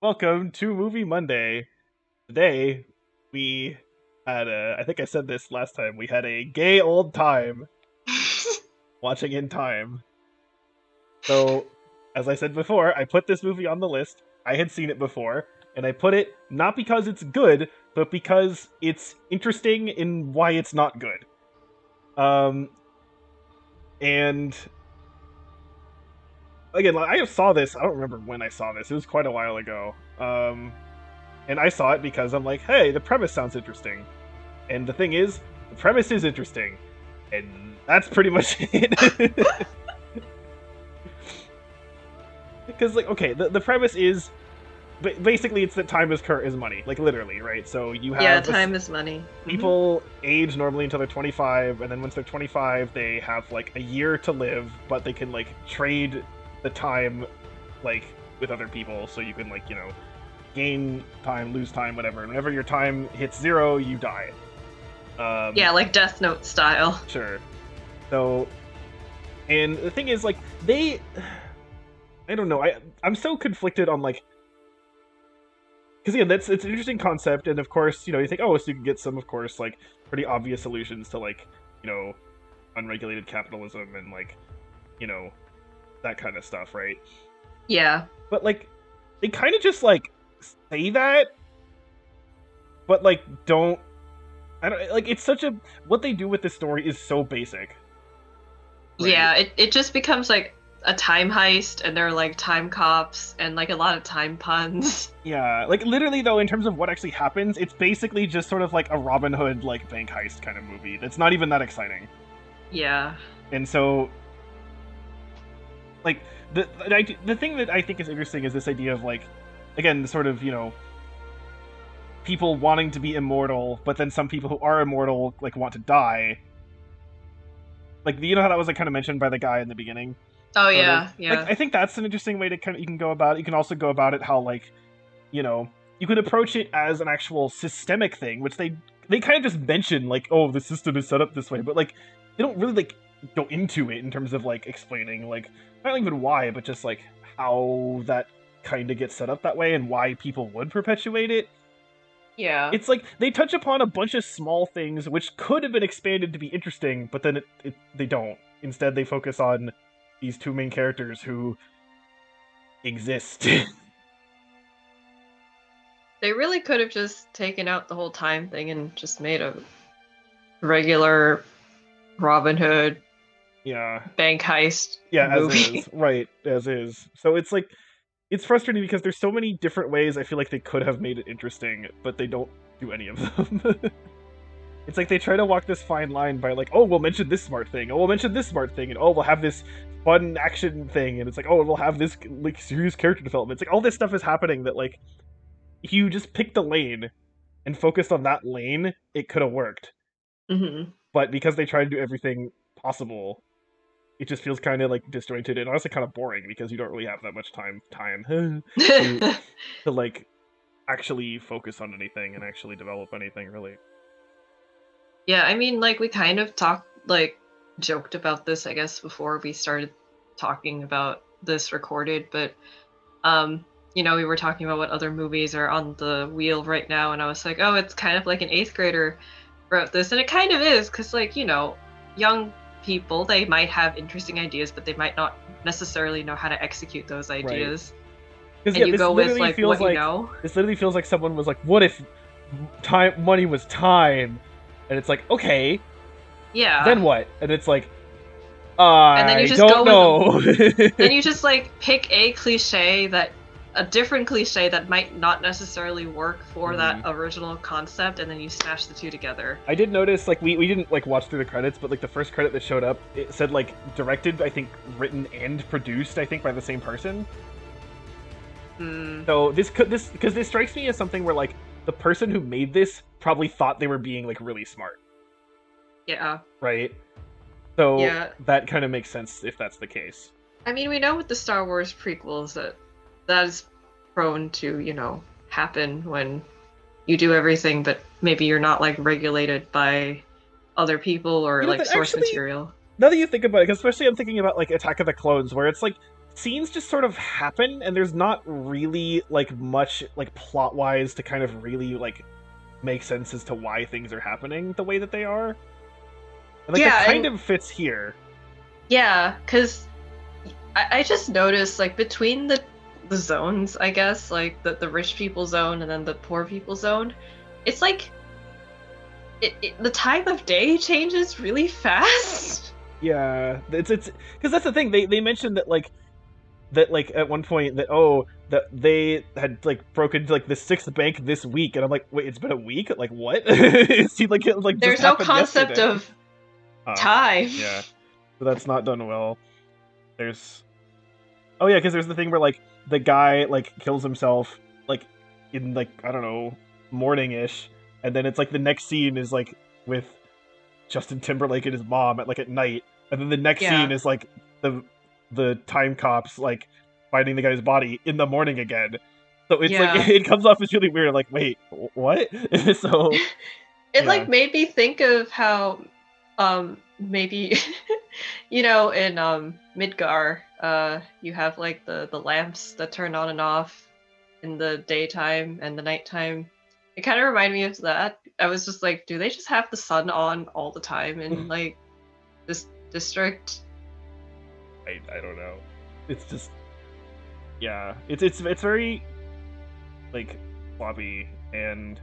Welcome to Movie Monday. Today, we I think I said this last time, we had a gay old time watching In Time. So, as I said before, I put this movie on the list. I had seen it before, and I put it not because it's good, but because it's interesting in why it's not good. Um, and again, like, I saw this, I don't remember when I saw this, it was quite a while ago. And I saw it because I'm like, hey, the premise sounds interesting. And the thing is, the premise is interesting. And that's pretty much it. Because, like, okay, the premise is basically it's that time is money, like literally, right? So you Yeah, have time is money. people age normally until they're 25, and then once they're 25, they have like a year to live, but they can like trade the time like with other people, so you can like gain time, lose time, whatever. And whenever your time hits zero, you die. Yeah, like Death Note style. Sure. So, and the thing is, like, I don't know. I'm so conflicted on like, because yeah, it's an interesting concept, and of course, you think, oh, so you can get some, of course, like pretty obvious solutions to like, you know, unregulated capitalism and like, you know, that kind of stuff, right? Yeah. But like, they kind of just like say that, but like don't. I don't like. It's such a what they do with this story is so basic. Right. Yeah, it just becomes like a time heist and there are like time cops and like a lot of time puns. Yeah, like literally though, in terms of what actually happens, it's basically just sort of like a Robin Hood like bank heist kind of movie. That's not even that exciting. Yeah. And so, like the thing that I think is interesting is this idea of like, again, sort of people wanting to be immortal, but then some people who are immortal like want to die. Like how that was like kind of mentioned by the guy in the beginning. Oh Sort of yeah, like yeah. I think that's an interesting way to kind of you can go about it. You can also go about it how like you could approach it as an actual systemic thing, which they kind of just mention like, oh, the system is set up this way, but like they don't really like go into it in terms of like explaining like not even why, but just like how that kind of gets set up that way and why people would perpetuate it. Yeah. It's like they touch upon a bunch of small things which could have been expanded to be interesting, but then they don't. Instead, they focus on these two main characters who exist. They really could have just taken out the whole time thing and just made a regular Robin Hood Yeah. bank heist Yeah, as is. movie. Right, as is. So it's like it's frustrating because there's so many different ways I feel like they could have made it interesting, but they don't do any of them. It's like they try to walk this fine line by like, oh, we'll mention this smart thing, oh, we'll mention this smart thing, and oh, we'll have this fun action thing, and it's like, oh, we'll have this like serious character development. It's like all this stuff is happening that like if you just picked a lane and focused on that lane, it could have worked. hmm But because they try to do everything possible, it just feels kind of like disjointed and honestly kind of boring because you don't really have that much time to like actually focus on anything and actually develop anything really. Yeah, I mean, like we kind of joked about this, I guess, before we started talking about this recorded, but we were talking about what other movies are on the wheel right now, and I was like, oh, it's kind of like an eighth grader wrote this, and it kind of is, because young people, they might have interesting ideas, but they might not necessarily know how to execute those Right. ideas. Because And yeah, you go with like what you know. this literally feels like someone was like, "What if time money was time?" And it's like, okay, Yeah. then what? And it's like, And then you I just don't go know. with then you just like pick a different cliche that might not necessarily work for that Mhm. original concept, and then you smash the two together. I did notice like we didn't like watch through the credits, but like the first credit that showed up, it said like directed, I think written and produced, I think by the same person. Mm, So this because this strikes me as something where like the person who made this probably thought they were being like really smart, yeah. right? So Yeah. that kind of makes sense if that's the case. I mean, we know with the Star Wars prequels that is prone to, happen when you do everything, but maybe you're not like regulated by other people or like That source actually, material. now that you think about it, 'cause especially I'm thinking about like Attack of the Clones, where it's like scenes just sort of happen, and there's not really like much like plot wise to kind of really like make sense as to why things are happening the way that they are. And like that Yeah, kind and of fits here. yeah, because I just noticed like between the zones, I guess, like the rich people zone and then the poor people zone, it's like the time of day changes really fast. Yeah, it's because that's the thing. They mentioned that at one point that oh that they had like broken into like the sixth bank this week, and I'm like, wait, it's been a week? Like what? It seemed like it like just There's no happened concept yesterday. of time. Yeah, so that's not done well. There's oh yeah, because there's the thing where like the guy like kills himself like in like I don't know morning ish, and then it's like the next scene is like with Justin Timberlake and his mom at night, and then the next scene Yeah. is like the time cops like finding the guy's body in the morning again. So it's like Yeah. it comes off as really weird. Like wait, what? So It yeah, like made me think of how maybe you know in Midgar you have like the lamps that turn on and off in the daytime and the nighttime. It kind of reminded me of that. I was just like, do they just have the sun on all the time in like this district? I don't know. It's just yeah, it's very like floppy and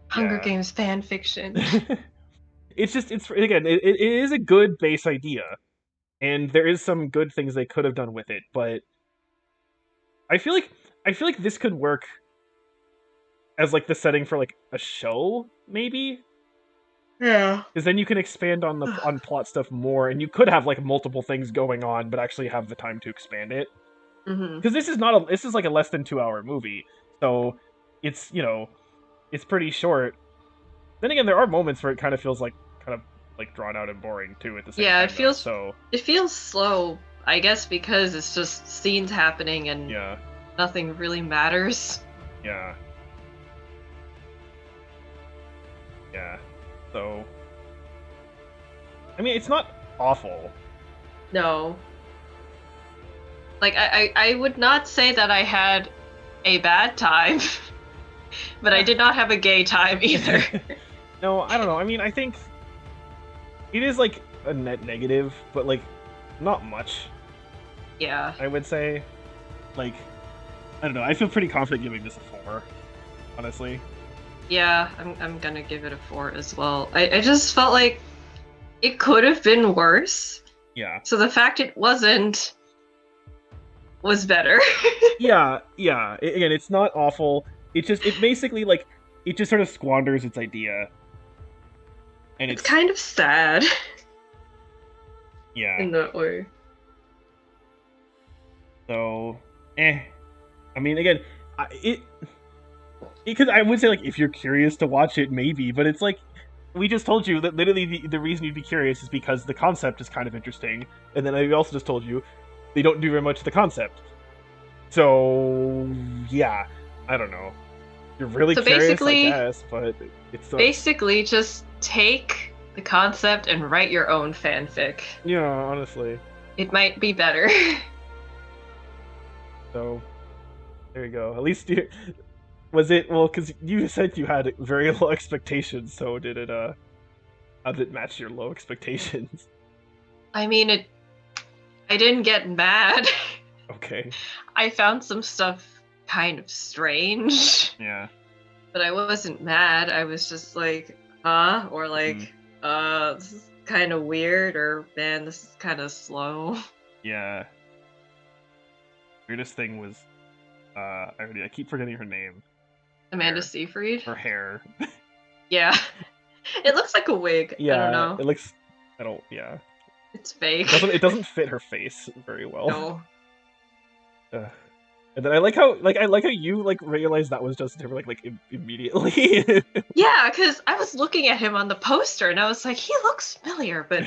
Hunger yeah. Games fan fiction. It's just it's again it is a good base idea, and there is some good things they could have done with it, but I feel like this could work as like the setting for like a show maybe, Yeah. because then you can expand on the on plot stuff more, and you could have like multiple things going on but actually have the time to expand it, hmm because this is like a less than 2 hour movie, so it's it's pretty short. Then again, there are moments where it kind of feels like kind of like drawn out and boring too at the same Yeah, time though, so it feels slow, I guess because it's just scenes happening and yeah. nothing really matters. Yeah. Yeah. So I mean, it's not awful. No. Like I would not say that I had a bad time, but I did not have a gay time either. No, I don't know. I mean, I think it is like a net negative, but like not much, Yeah. I would say. Like I don't know. I feel pretty confident giving this a 4, honestly. Yeah, I'm gonna give it a 4 as well. I just felt like it could have been worse. Yeah. So the fact it wasn't was better. Yeah, yeah. Again, it's not awful. It basically like it just sort of squanders its idea, and It's it's kind of sad yeah. in that way. So, I mean, again, it could. I would say like if you're curious to watch it, maybe, but it's like we just told you that literally the reason you'd be curious is because the concept is kind of interesting, and then I also just told you they don't do very much to the concept. So yeah, I don't know. You're really So curious, I basically, guess, but it's not. basically just take the concept and write your own fanfic. Yeah, honestly. It might be better. So there you go. At least you was it well because you said you had very low expectations. So did it? How did it match your low expectations? I mean, I didn't get mad. Okay. I found some stuff kind of strange, Yeah. but I wasn't mad. I was just like, huh? Or like, this is kind of weird, or man, this is kind of slow. Yeah. Weirdest thing was, I keep forgetting her name. Amanda Hair. Seyfried? Her hair. Yeah. It looks like a wig. Yeah. I don't know. It looks. I don't. Yeah. It's fake. It doesn't fit her face very well. No. And then I like how you like realized that was Justin Timberlake like immediately. Yeah, because I was looking at him on the poster and I was like, he looks familiar, but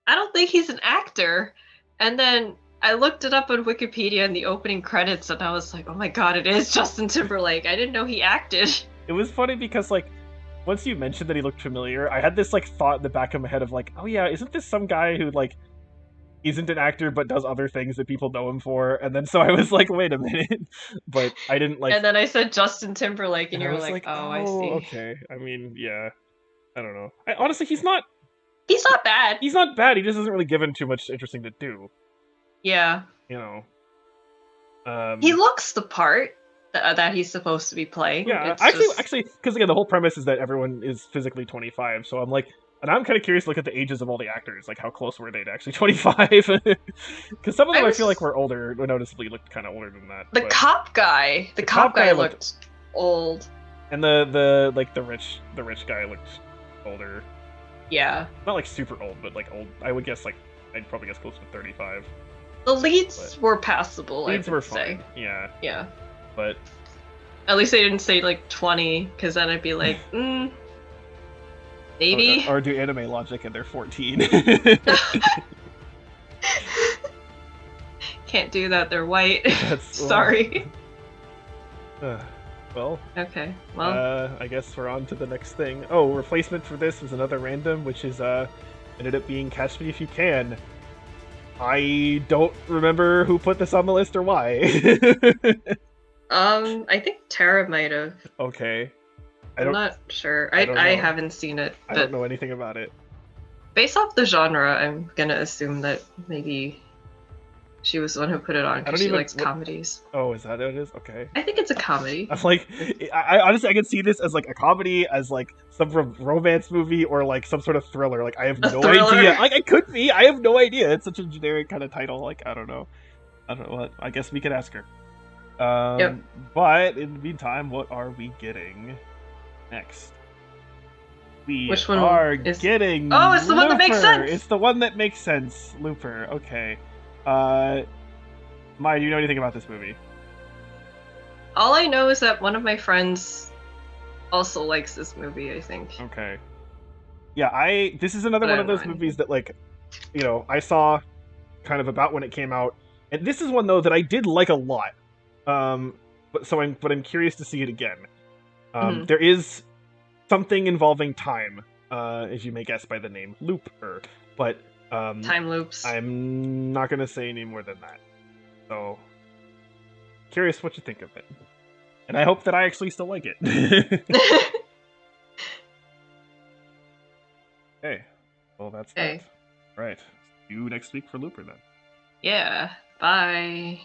I don't think he's an actor. And then I looked it up on Wikipedia in the opening credits and I was like, oh my god, it is Justin Timberlake. I didn't know he acted. It was funny because like once you mentioned that he looked familiar, I had this like thought in the back of my head of like, oh yeah, isn't this some guy who like isn't an actor but does other things that people know him for, and then so I was like, wait a minute, but I didn't like. And then I said Justin Timberlake, and And I you're was like, like, oh, I oh, see. okay. I mean, yeah, I don't know. Honestly, he's not. He's not bad. He's not bad. He just isn't really given too much interesting to do. Yeah. You know. He looks the part that he's supposed to be playing. Yeah, It's just... actually, because again, the whole premise is that everyone is physically 25. So I'm like, and I'm kind of curious to look at the ages of all the actors. Like, how close were they to actually 25? Because some of them I feel like were older, or noticeably looked kind of older than that. The but... cop guy. The cop guy looked old. And the rich guy looked older. Yeah. Not like super old, but like old. I would guess like I'd probably guess close to 35. The leads were passable. Leads I were would say. fine. Yeah. Yeah. But at least they didn't say like 20, because then I'd be like, maybe. Or do anime logic and they're 14. Can't do that. They're white. That's, sorry. Well. Okay. Well. I guess we're on to the next thing. Oh, replacement for this was another random, which is ended up being Catch Me If You Can. I don't remember who put this on the list or why. I think Tara might have. Okay. I'm not sure. I haven't seen it. I don't know anything about it. Based off the genre, I'm gonna assume that maybe she was the one who put it on because she likes comedies. Oh, is that what it is? Okay. I think it's a comedy. I'm like, I honestly, I can see this as like a comedy, as like some romance movie, or like some sort of thriller. Like, I have no idea. Like, it could be. I have no idea. It's such a generic kind of title. Like, I don't know. I don't know what. I guess we could ask her. Yep. But in the meantime, what are we getting next? Which one are getting. Oh, it's the one that makes sense. It's the one that makes sense. Looper. Okay. Maya, do you know anything about this movie? All I know is that one of my friends also likes this movie, I think. Okay. Yeah, this is another one of those movies that, like, you know, I saw kind of about when it came out. And this is one, though, that I did like a lot. But I'm curious to see it again. There is something involving time, as you may guess by the name Looper. But time loops. I'm not gonna say any more than that. So, curious what you think of it, and I hope that I actually still like it. Okay, well that's that. Right. See you next week for Looper then. Yeah. Bye.